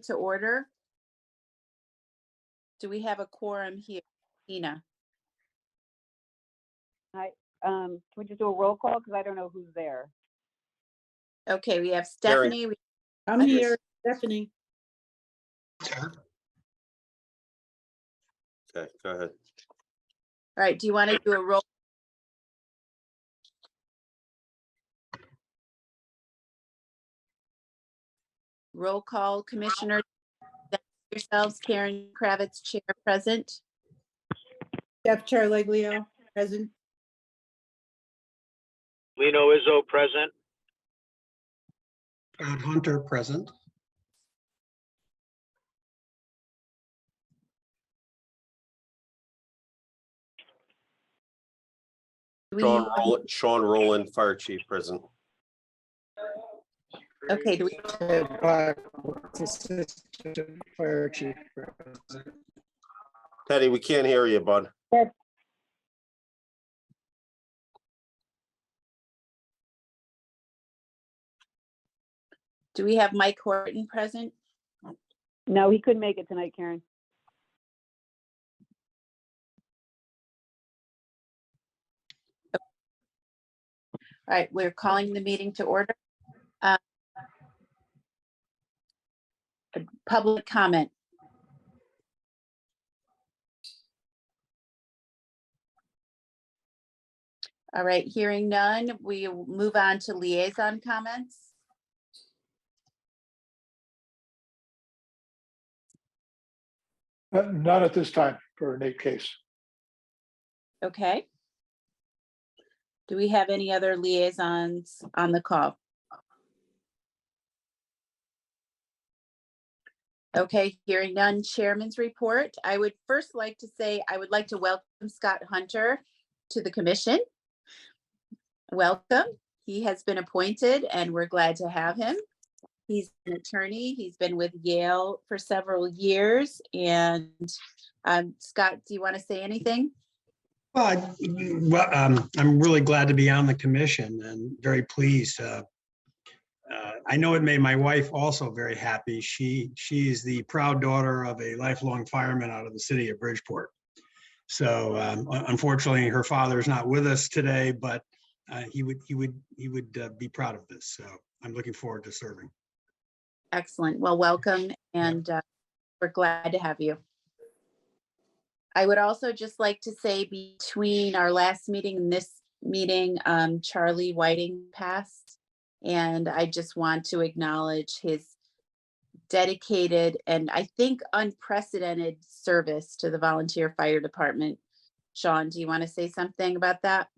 to order. Do we have a quorum here? Tina? Hi, can we just do a roll call? Because I don't know who's there. Okay, we have Karen. Stephanie. I'm here, Stephanie. Okay, go ahead. All right, do you want to do a roll call, Commissioner? Yourselves, Karen Kravitz, Chair, present. Jeff Charleglio, present. Lino Izzo, present. Todd Hunter, present. Sean Rowland, Fire Chief, present. Okay, do we, Assistant Fire Chief, present. Teddy, we can't hear you, bud. do we have Mike Horton present? No, he couldn't make it tonight, Karen. All right, we're calling the meeting to order. Public comment. All right, hearing none, we will move on to liaison comments. Not at this time for Nate Case. Okay. Do we have any other liaisons on the call? Okay, hearing none, Chairman's report. I would first like to say, I would like to welcome Scott Hunter to the commission. Welcome. He has been appointed and we're glad to have him. He's an attorney. He's been with Yale for several years. And Scott, do you want to say anything? Well, I'm really glad to be on the commission and very pleased. I know it made my wife also very happy. She is the proud daughter of a lifelong fireman out of the city of Bridgeport. So unfortunately, her father is not with us today, but he would be proud of this. So I'm looking forward to serving. Excellent. Well, welcome, and we're glad to have you. I would also just like to say between our last meeting and this meeting, Charlie Whiting passed. And I just want to acknowledge his dedicated and I think unprecedented service to the volunteer fire department. Sean, do you want to say something about that?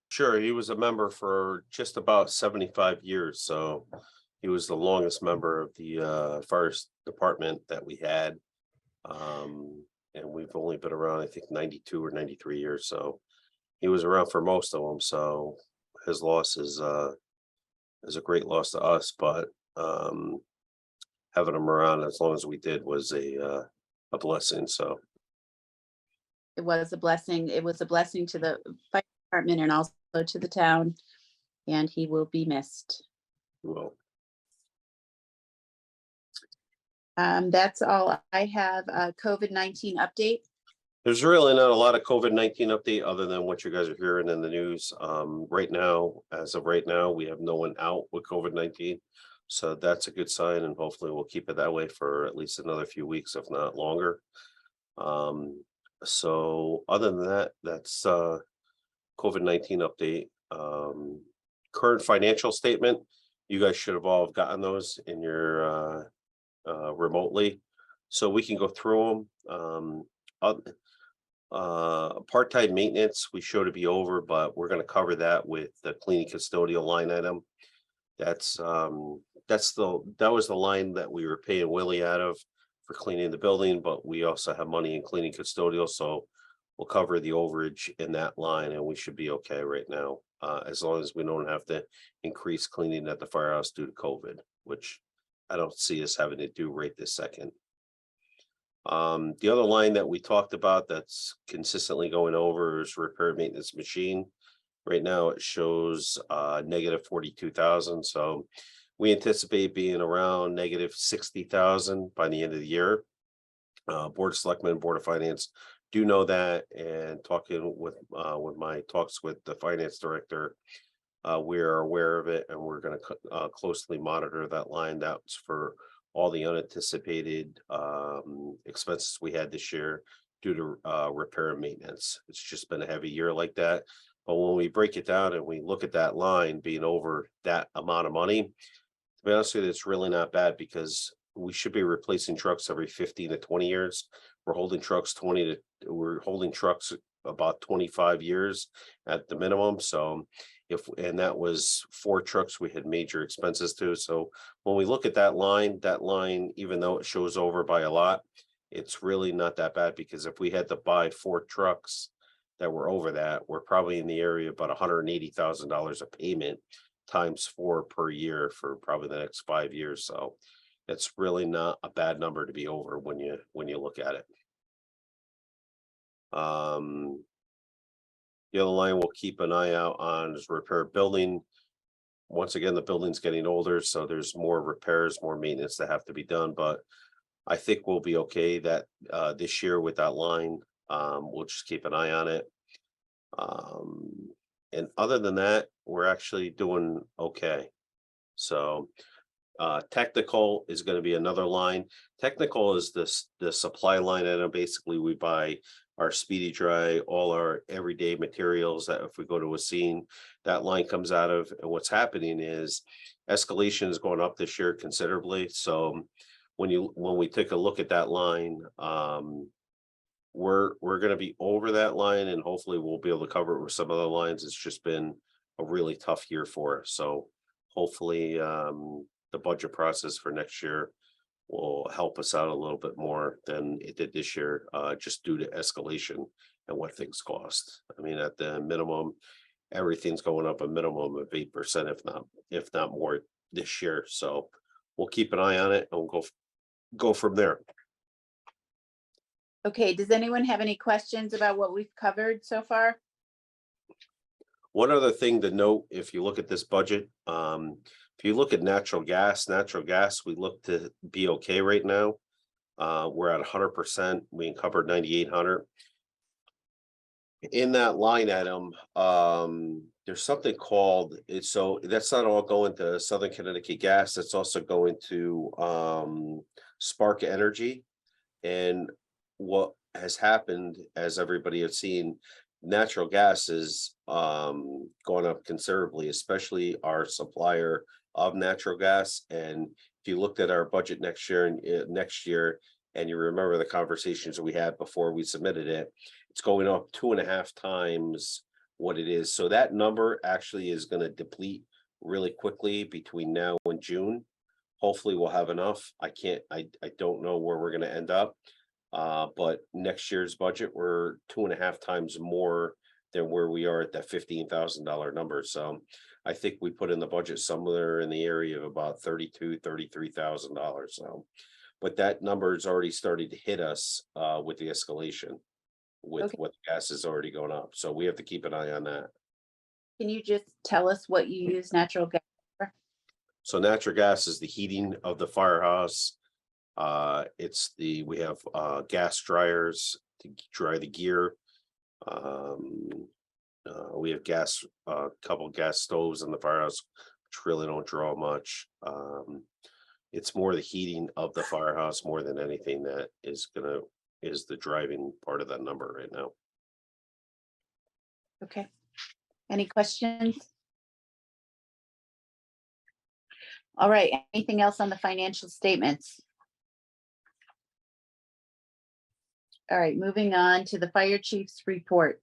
Sure, he was a member for just about 75 years. So he was the longest member of the fire department that we had. And we've only been around, I think, 92 or 93 years. So he was around for most of them. So his loss is a great loss to us, but having him around as long as we did was a blessing. So It was a blessing. It was a blessing to the fire department and also to the town, and he will be missed. well, That's all I have. COVID-19 update. there's really not a lot of COVID-19 update other than what you guys are hearing in the news. Right now, as of right now, we have no one out with COVID-19. So that's a good sign, and hopefully we'll keep it that way for at least another few weeks, if not longer. So other than that, that's COVID-19 update. Current financial statement, you guys should have all gotten those in your remotely, so we can go through them. Part-time maintenance, we show to be over, but we're going to cover that with the cleaning custodial line item. That was the line that we were paying Willie out of for cleaning the building, but we also have money in cleaning custodial, so we'll cover the overage in that line and we should be okay right now, as long as we don't have to increase cleaning at the firehouse due to COVID, which I don't see us having to do right this second. The other line that we talked about that's consistently going over is repair maintenance machine. Right now it shows negative 42,000. So we anticipate being around negative 60,000 by the end of the year. Board of Selectmen, Board of Finance do know that, and talking with my talks with the finance director, we are aware of it, and we're going to closely monitor that line. That's for all the unanticipated expenses we had this year due to repair and maintenance. It's just been a heavy year like that. But when we break it down and we look at that line being over that amount of money, to be honest with you, it's really not bad, because we should be replacing trucks every 15 to 20 years. We're holding trucks about 25 years at the minimum. So and that was 4 trucks we had major expenses to. So when we look at that line, even though it shows over by a lot, it's really not that bad, because if we had to buy 4 trucks that were over that, we're probably in the area of about $180,000 a payment times 4 per year for probably the next 5 years. So it's really not a bad number to be over when you look at it. The other line we'll keep an eye out on is repair building. Once again, the building's getting older, so there's more repairs, more maintenance that have to be done, but I think we'll be okay that this year with that line. We'll just keep an eye on it. And other than that, we're actually doing okay. So technical is going to be another line. Technical is the supply line item. Basically, we buy our Speedy Dry, all our everyday materials that if we go to a scene, that line comes out of. And what's happening is escalation is going up this year considerably. So when we take a look at that line, we're going to be over that line, and hopefully we'll be able to cover it with some other lines. It's just been a really tough year for us. So hopefully the budget process for next year will help us out a little bit more than it did this year, just due to escalation and what things cost. I mean, at the minimum, everything's going up a minimum of 8%, if not more this year. So we'll keep an eye on it, and we'll go from there. Okay, does anyone have any questions about what we've covered so far? One other thing to note, if you look at this budget, if you look at natural gas, we look to be okay right now. We're at 100%. We encumbered 9,800. In that line item, there's something called it's so that's not all going to Southern Connecticut Gas. That's also going to Spark Energy. And what has happened, as everybody has seen, natural gas is going up considerably, especially our supplier of natural gas. And if you looked at our budget next year and you remember the conversations we had before we submitted it, it's going up 2.5 times what it is. So that number actually is going to deplete really quickly between now and June. Hopefully we'll have enough. I don't know where we're going to end up. But next year's budget, we're 2.5 times more than where we are at that $15,000 number. So I think we put in the budget somewhere in the area of about $33,000. So, but that number is already started to hit us with the escalation with Okay. what the gas is already going up. So we have to keep an eye on that. Can you just tell us what you use natural gas? So natural gas is the heating of the firehouse. We have gas dryers to dry the gear. We have couple gas stoves in the firehouse, which really don't draw much. It's more the heating of the firehouse more than anything that is the driving part of that number right now. Okay. Any questions? All right, anything else on the financial statements? All right, moving on to the fire chief's report.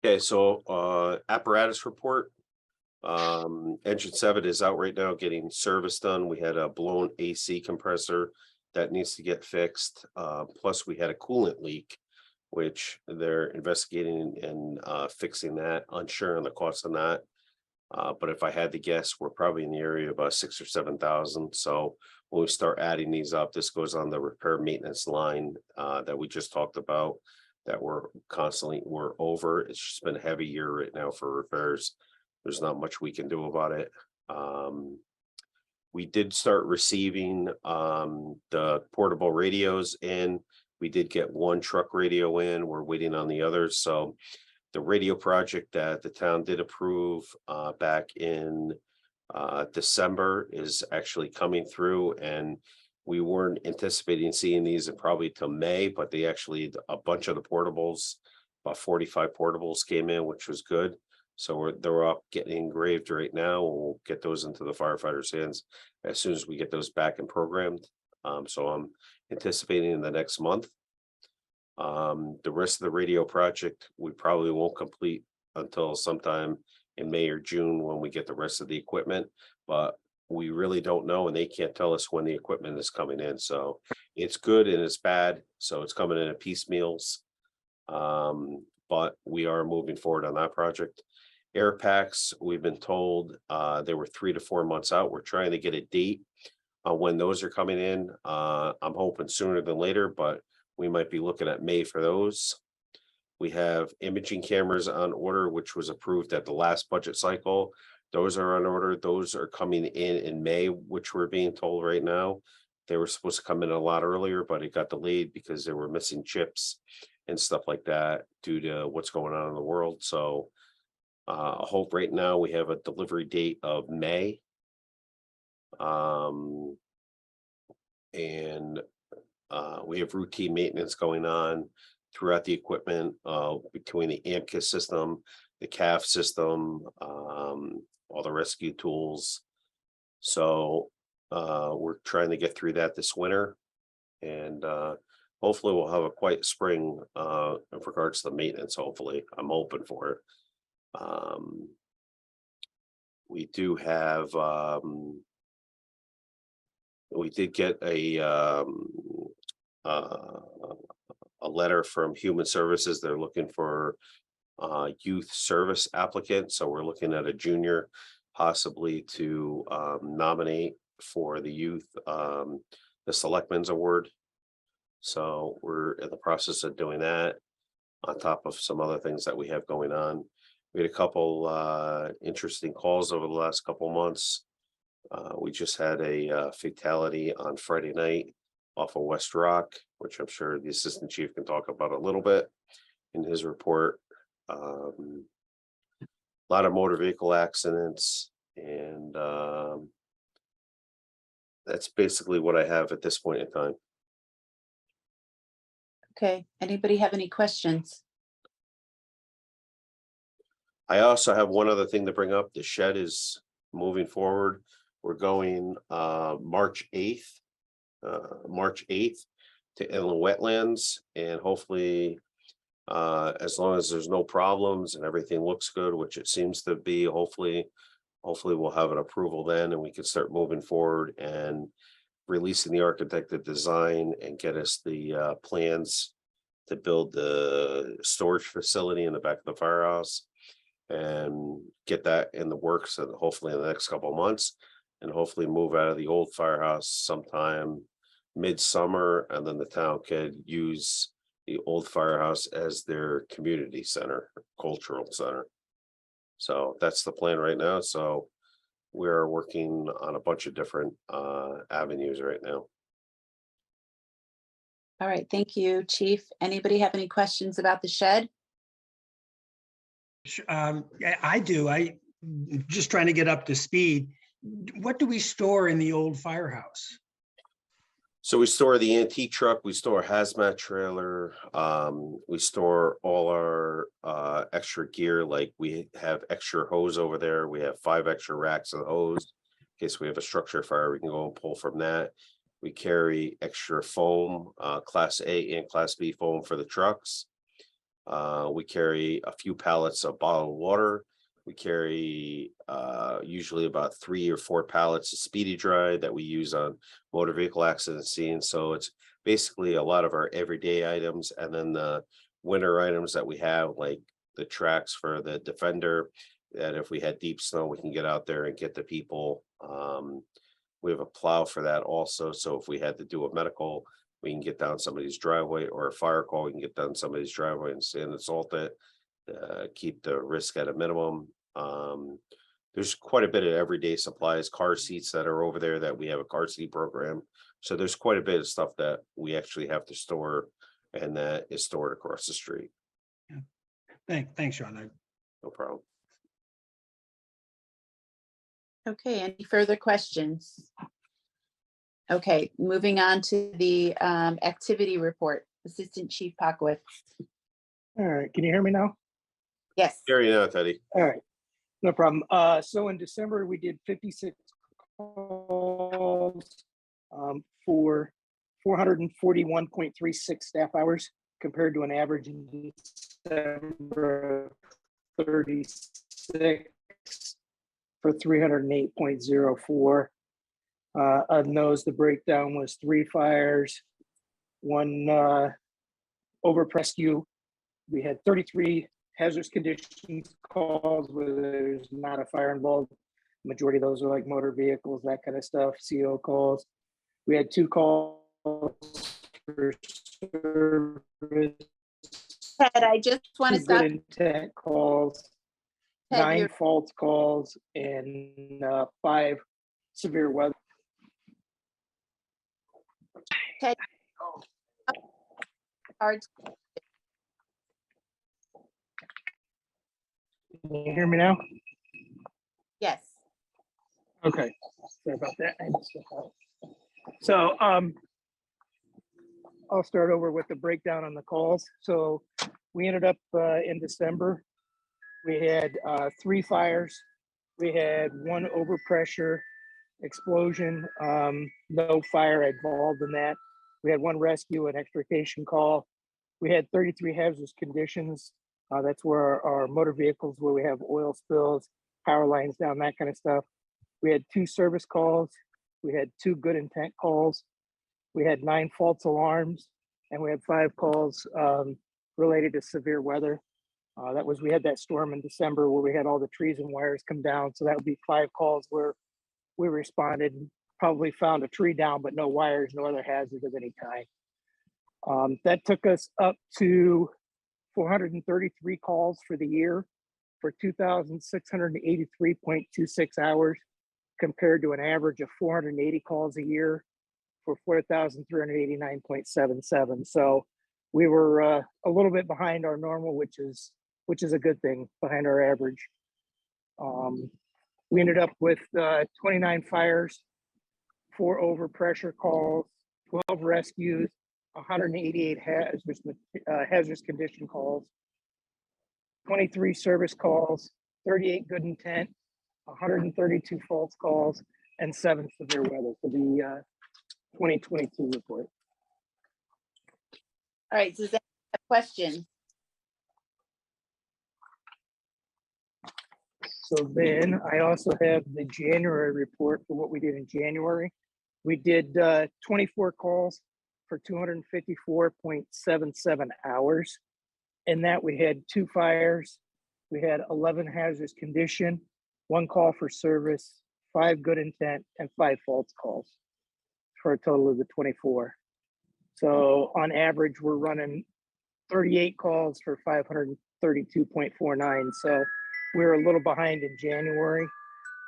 Okay, so apparatus report. Engine 7 is out right now getting service done. We had a blown AC compressor that needs to get fixed. Plus we had a coolant leak, which they're investigating and fixing that. Unsure on the cost on that. But if I had to guess, we're probably in the area of about 6,000 or 7,000. So when we start adding these up, this goes on the repair maintenance line that we just talked about, that we're over. It's just been a heavy year right now for repairs. There's not much we can do about it. We did start receiving the portable radios in. We did get one truck radio in. We're waiting on the others. So the radio project that the town did approve back in December is actually coming through, and we weren't anticipating seeing these probably till May, but they actually, a bunch of the portables, about 45 portables came in, which was good. So they're up getting engraved right now. We'll get those into the firefighters' hands as soon as we get those back and programmed. So I'm anticipating in the next month. The rest of the radio project, we probably won't complete until sometime in May or June when we get the rest of the equipment, but we really don't know, and they can't tell us when the equipment is coming in. So it's good and it's bad. So it's coming in at piecemeals. But we are moving forward on that project. Air packs, we've been told they were 3 to 4 months out. We're trying to get a date on when those are coming in. I'm hoping sooner than later, but we might be looking at May for those. We have imaging cameras on order, which was approved at the last budget cycle. Those are on order. Those are coming in May, which we're being told right now. They were supposed to come in a lot earlier, but it got delayed because they were missing chips and stuff like that due to what's going on in the world. So I hope right now we have a delivery date of May. We have routine maintenance going on throughout the equipment, between the AMCIS system, the CAF system, all the rescue tools. So we're trying to get through that this winter, and hopefully we'll have a quiet spring in regards to the maintenance. Hopefully, I'm hoping for it. We do have, we did get a letter from Human Services. They're looking for youth service applicant. So we're looking at a junior possibly to nominate for the youth, the Selectmen's Award. So we're in the process of doing that on top of some other things that we have going on. We had a couple interesting calls over the last couple months. We just had a fatality on Friday night off of West Rock, which I'm sure the assistant chief can talk about a little bit in his report. A lot of motor vehicle accidents, and that's basically what I have at this point in time. Okay, anybody have any questions? I also have one other thing to bring up. The shed is moving forward. We're going March 8th to inland wetlands, and hopefully as long as there's no problems and everything looks good, which it seems to be, hopefully we'll have an approval then, and we can start moving forward and releasing the architected design and get us the plans to build the storage facility in the back of the firehouse and get that in the works, and hopefully in the next couple of months, and hopefully move out of the old firehouse sometime midsummer, and then the town could use the old firehouse as their community center, cultural center. So that's the plan right now. So we're working on a bunch of different avenues right now. All right, thank you, Chief. Anybody have any questions about the shed? I do. Just trying to get up to speed. What do we store in the old firehouse? So we store the antique truck, we store a hazmat trailer, we store all our extra gear, like we have extra hose over there. We have 5 extra racks of hose. In case we have a structure fire, we can go and pull from that. We carry extra foam, class A and class B foam for the trucks. We carry a few pallets of bottled water. We carry usually about 3 or 4 pallets of Speedy Dry that we use on motor vehicle accident scenes. So it's basically a lot of our everyday items, and then the winter items that we have, like the tracks for the Defender, that if we had deep snow, we can get out there and get the people. We have a plow for that also. So if we had to do a medical, we can get down somebody's driveway, or a fire call, we can get down somebody's driveway and sand and salt it. Keep the risk at a minimum. there's quite a bit of everyday supplies, car seats that are over there that we have a car seat program. So there's quite a bit of stuff that we actually have to store and that is stored across the street. Thanks, Sean. No problem. Okay, any further questions? Okay, moving on to the activity report. Assistant Chief Pockowitz. All right, can you hear me now? Yes, Here you know, Teddy. All right, no problem. So in December, we did 56 calls for 441.36 staff hours compared to an average in December of 36 for 308.04. On those, the breakdown was 3 fires, 1 over rescue. We had 33 hazardous conditions calls where there's not a fire involved. Majority of those are like motor vehicles, that kind of stuff, CO calls. We had 2 calls for service, Ted, I just want to 2 stop. good intent calls, Ted, 9 you're- false calls, and 5 severe weather. hard. Can you hear me now? Yes, Okay, sorry about that. I missed the call. So, I'll start over with the breakdown on the calls. So we ended up in December, we had 3 fires. We had 1 overpressure explosion, no fire involved in that. We had 1 rescue and extrication call. We had 33 hazardous conditions. That's where our motor vehicles, where we have oil spills, power lines down, that kind of stuff. We had 2 service calls. We had 2 good intent calls. We had 9 false alarms, and we had 5 calls related to severe weather. We had that storm in December where we had all the trees and wires come down. So that would be 5 calls where we responded, probably found a tree down, but no wires, no other hazards of any kind. That took us up to 433 calls for the year for 2,683.26 hours compared to an average of 480 calls a year for 4,389.77. So we were a little bit behind our normal, which is a good thing, behind our average. We ended up with 29 fires, 4 overpressure calls, 12 rescues, 188 hazardous condition calls, 23 service calls, 38 good intent, 132 false calls, and 7 severe weather for the 2022 report. all right, Suzanne, a question. So then I also have the January report for what we did in January. We did 24 calls for 254.77 hours. In that we had 2 fires, we had 11 hazardous condition, 1 call for service, 5 good intent, and 5 false calls for a total of the 24. So on average, we're running 38 calls for 532.49. So we're a little behind in January,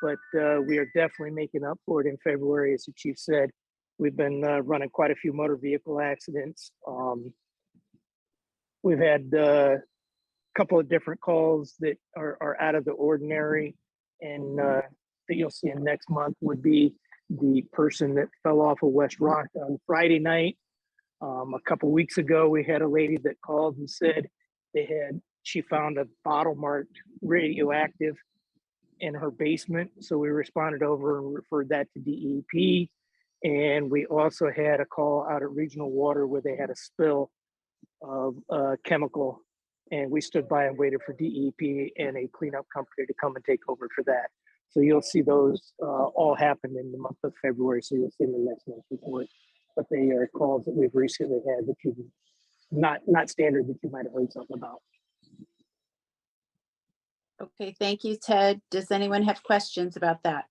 but we are definitely making up for it in February. As the chief said, we've been running quite a few motor vehicle accidents. We've had a couple of different calls that are out of the ordinary, and that you'll see in next month would be the person that fell off of West Rock on Friday night. A couple weeks ago, we had a lady that called and said she found a bottle marked radioactive in her basement. So we responded over and referred that to DEP. And we also had a call out at Regional Water where they had a spill of chemical, and we stood by and waited for DEP and a cleanup company to come and take over for that. So you'll see those all happen in the month of February. So you'll see in the next month's report. But they are calls that we've recently had that you not standard that you might have heard something about. Okay, thank you, Ted. Does anyone have questions about that?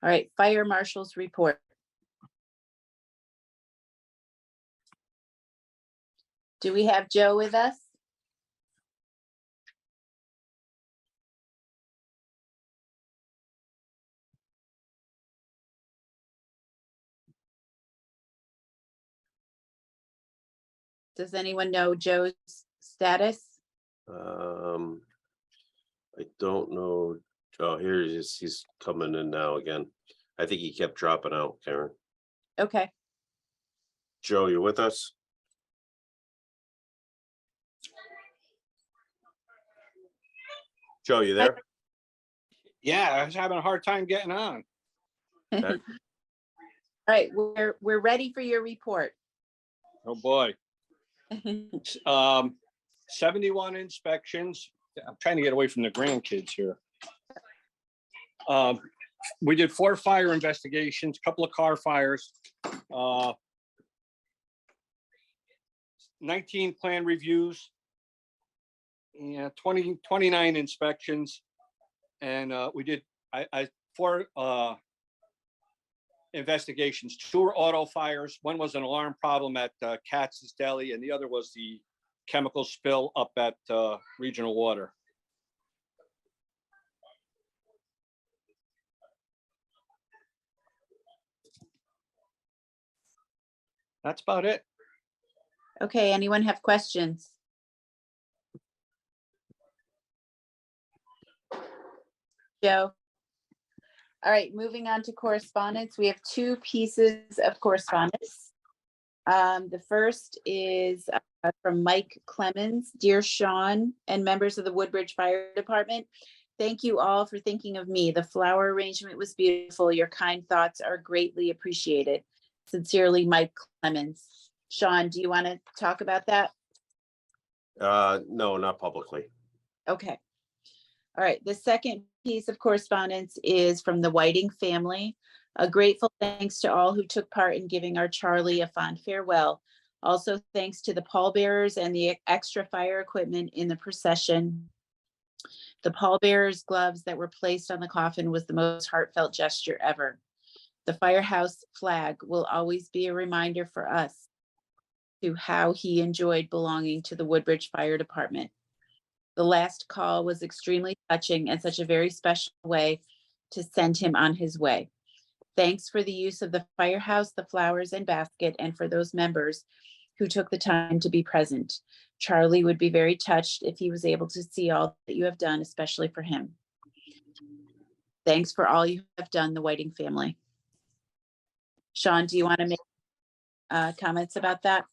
All right, fire marshal's report. Do we have Joe with us? Does anyone know Joe's status? I don't know. Oh, here he is. He's coming in now again. I think he kept dropping out, Karen. Okay, Joe, you with us? Joe, you there? Yeah, I was having a hard time getting on. all right, we're ready for your report. Oh, boy. 71 inspections. I'm trying to get away from the grandkids here. We did 4 fire investigations, couple of car fires, 19 plan reviews, and 29 inspections. And we did 4 investigations. 2 were auto fires. One was an alarm problem at Katz's Deli, and the other was the chemical spill up at Regional Water. That's about it. Okay, anyone have questions? Joe? All right, moving on to correspondence. We have 2 pieces of correspondence. The first is from Mike Clemens. Dear Sean and members of the Woodbridge Fire Department, thank you all for thinking of me. The flower arrangement was beautiful. Your kind thoughts are greatly appreciated. Sincerely, Mike Clemens. Sean, do you want to talk about that? No, not publicly. Okay. All right. The second piece of correspondence is from the Whiting family. A grateful thanks to all who took part in giving our Charlie a fond farewell. Also, thanks to the pallbearers and the extra fire equipment in the procession. The pallbearers' gloves that were placed on the coffin was the most heartfelt gesture ever. The firehouse flag will always be a reminder for us to how he enjoyed belonging to the Woodbridge Fire Department. The last call was extremely touching and such a very special way to send him on his way. Thanks for the use of the firehouse, the flowers and basket, and for those members who took the time to be present. Charlie would be very touched if he was able to see all that you have done, especially for him. Thanks for all you have done, the Whiting family. Sean, do you want to make comments about that?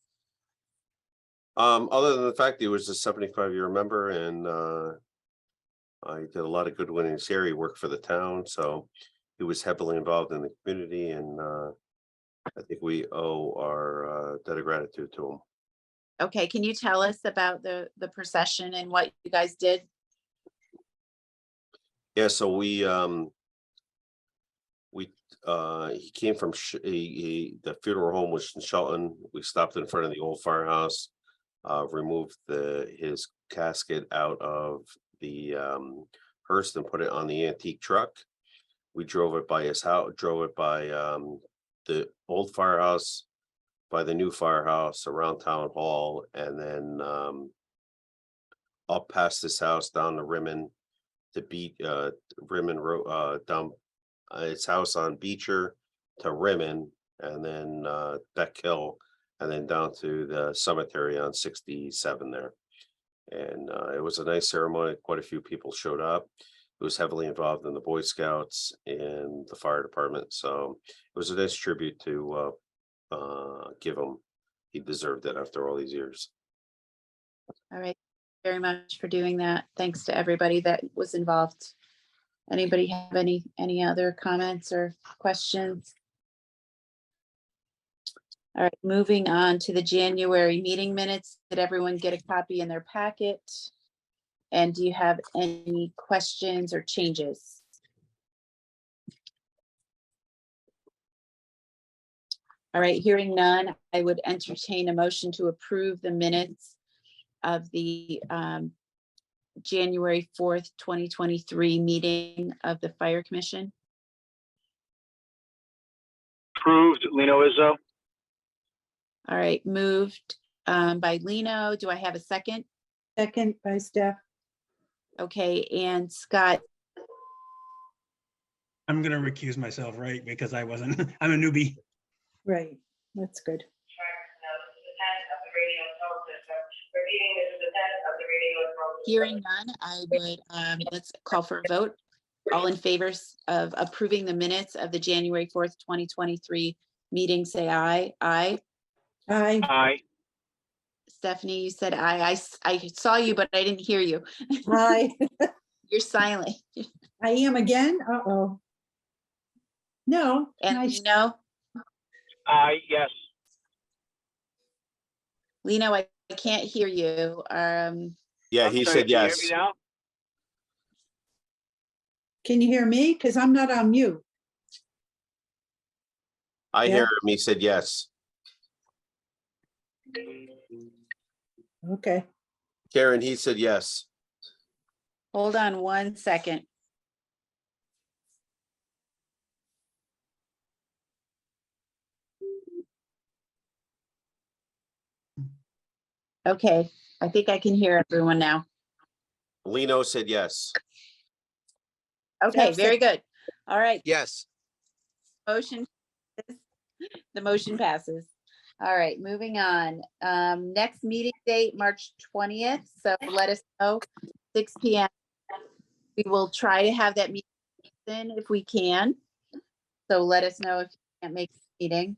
Other than the fact he was a 75-year member, and I did a lot of good when he was here. He worked for the town, so he was heavily involved in the community, and I think we owe our debt of gratitude to him. Okay, can you tell us about the procession and what you guys did? Yeah, so he came from the funeral home was in Shelton. We stopped in front of the old firehouse, removed his casket out of the hearse and put it on the antique truck. We drove it by his house, drove it by the old firehouse, by the new firehouse, around town hall, and then up past this house, down to Rimmon, to beat Rimmon Road, down its house on Beecher to Rimmon, and then Beck Hill, and then down to the cemetery on 67 there. And it was a nice ceremony. Quite a few people showed up. It was heavily involved in the Boy Scouts and the fire department. So it was a nice tribute to give him. He deserved it after all these years. All right, very much for doing that. Thanks to everybody that was involved. Anybody have any other comments or questions? All right, moving on to the January meeting minutes. Did everyone get a copy in their packet? And do you have any questions or changes? All right, hearing none, I would entertain a motion to approve the minutes of the January 4th, 2023 meeting of the Fire Commission. Approved, Lino Izzo. All right, moved by Lino. Do I have a second? Second by Steph. Okay, and Scott, I'm gonna recuse myself, right? Because I wasn't, I'm a newbie. Right, that's good. Hearing none, I would, let's call for a vote. All in favor of approving the minutes of the January 4th, 2023 meeting, say aye. Aye. Aye. Aye. Stephanie, you said aye. I saw you, but I didn't hear you. Aye. You're silent. I am again? Uh-oh. No. And nice. Lino, Aye, yes. Lino, I can't hear you. Yeah, I'm he sorry, said can you hear yes. me now? Can you hear me? Because I'm not on mute. I Yeah. hear him. He said yes. Okay. Karen, he said yes. Hold on 1 second. Okay, I think I can hear everyone now. Lino said yes. Okay, Jeff said- very good. All right, Yes. motion, the motion passes. All right, moving on. Next meeting date, March 20th, so let us know, 6 PM. We will try to have that meeting in if we can. So let us know if you can't make the meeting.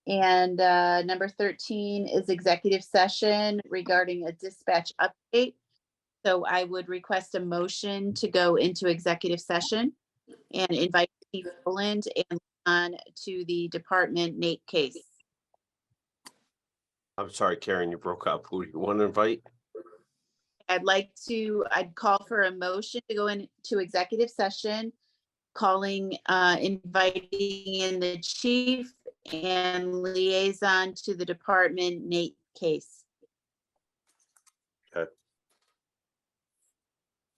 And number 13 is executive session regarding a dispatch update. So I would request a motion to go into executive session and invite Chief Rowland and on to the department Nate Case. I'm sorry, Karen, you broke up. Who do you want to invite? I'd call for a motion to go into executive session, inviting in the chief and liaison to the department Nate Case.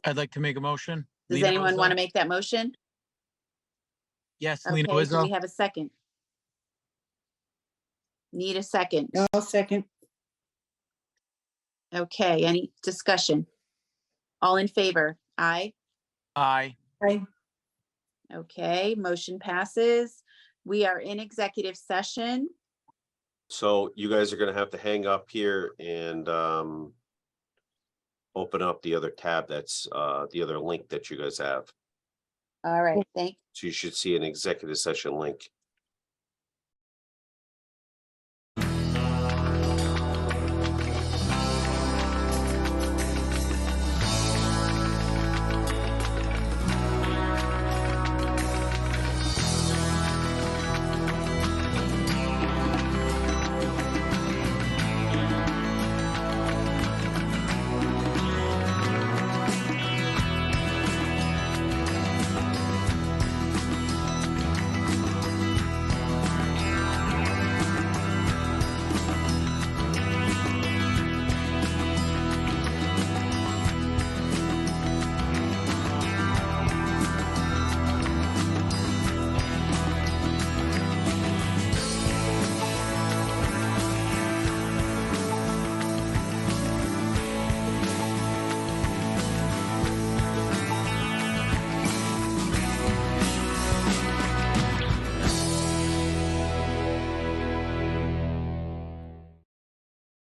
I'd like to make a motion. Does Lino anyone Izzo? want to make that motion? Yes, Lino Okay, do we Izzo. have a second? Need a second. I'll second. Okay, any discussion? All in favor? Aye. Aye. Aye. Okay, motion passes. We are in executive session. So you guys are gonna have to hang up here and open up the other tab that's the other link that you guys have. All right, So you should see an executive session link.